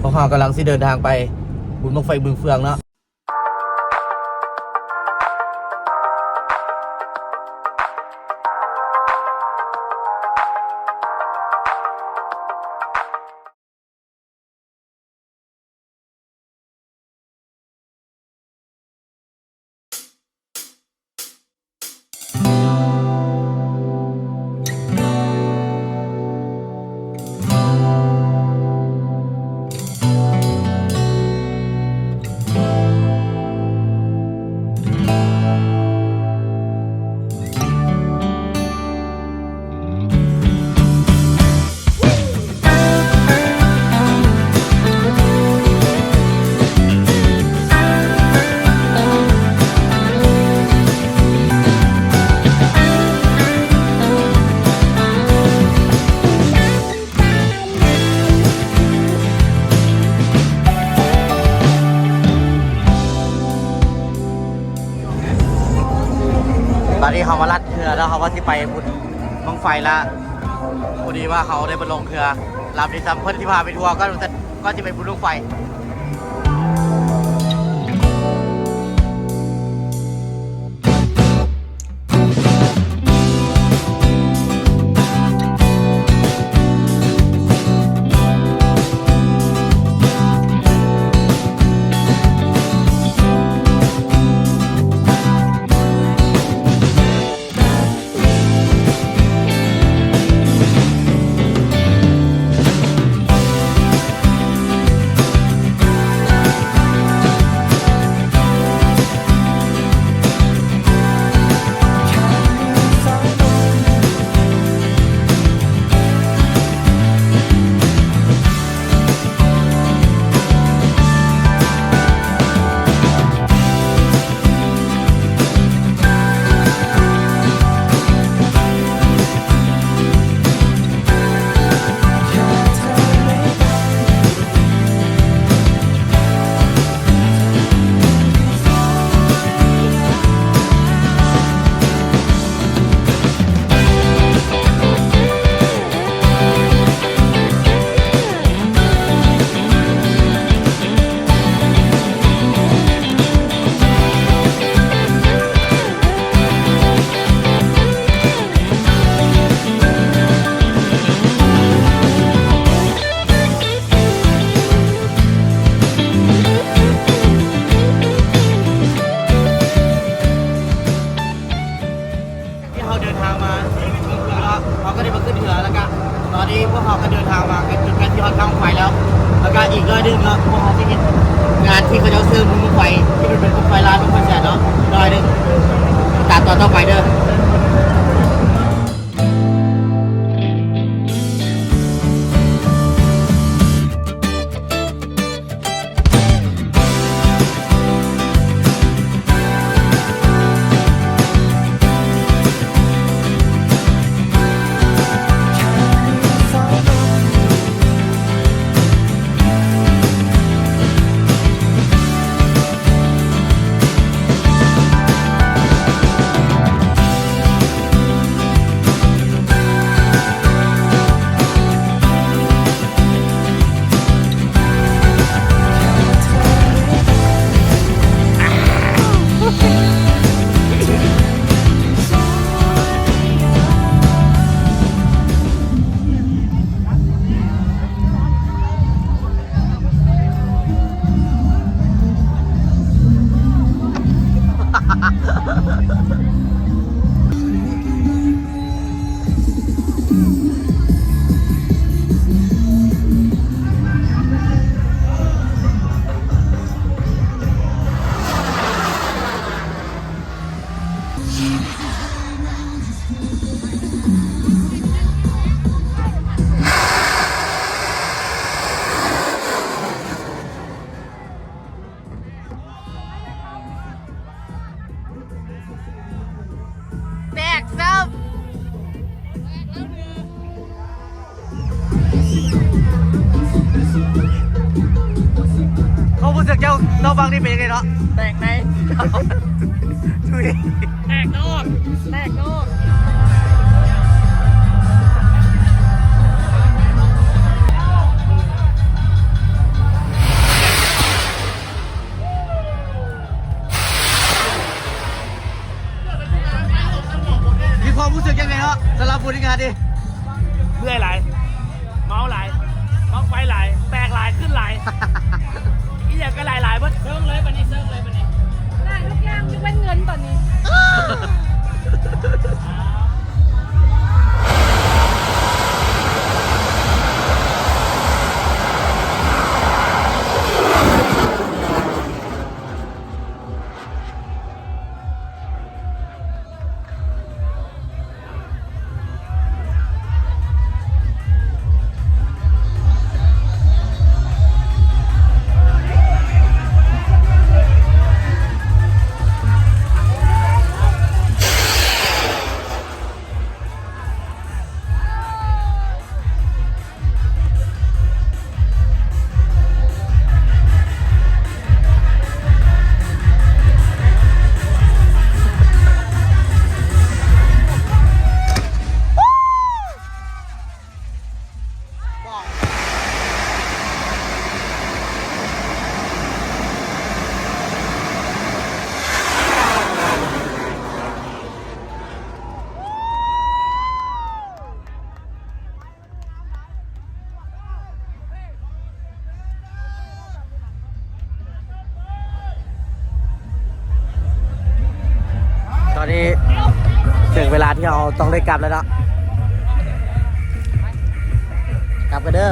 พวกเรากำลังสิเดินทางไปบุญบั้งไฟบึงเฟืองเนาะตอนนี้เขามาลัดเรือแล้วเขาก็ที่ไปบุญบั้งไฟแล้วพอดีว่าเขาได้ไปลงเรือลำนี้ซ้ำเพื่อนที่พาไปทัวร์ก็จะไปบุญบั้งไฟตอนนี้พวกเขาก็เดินทางมากันจุดที่ฮอตบั้งไฟแล้วก็อีกร้อยนึงเนาะพวกเขาจะเห็นงานที่เขาจะซื้อบุญบั้งไฟที่เป็นบั้งไฟร้านบั้งไฟแสนเนาะร้อยนึงตามตอนต่อไปเด้อแตกซ้ำเขาพูดถึงเจ้าบางนี่เป็นยังไงเนาะแตกในช่วยแตกนอกแตกนอก กันดิ เมื่อยไหลเมาไหลเมาไฟไหลแตกไหลขึ้นไหลอีอย่างก็ไหลเบิ้ลเซิร์ฟเลยวันนี้เซิร์ฟเลยวันนี้ ได้ทุกอย่างยกเว้นเงินตอนนี้ ตอนนี้ถึงเวลาที่เราต้องได้กลับแล้วเนาะกลับกันเด้อ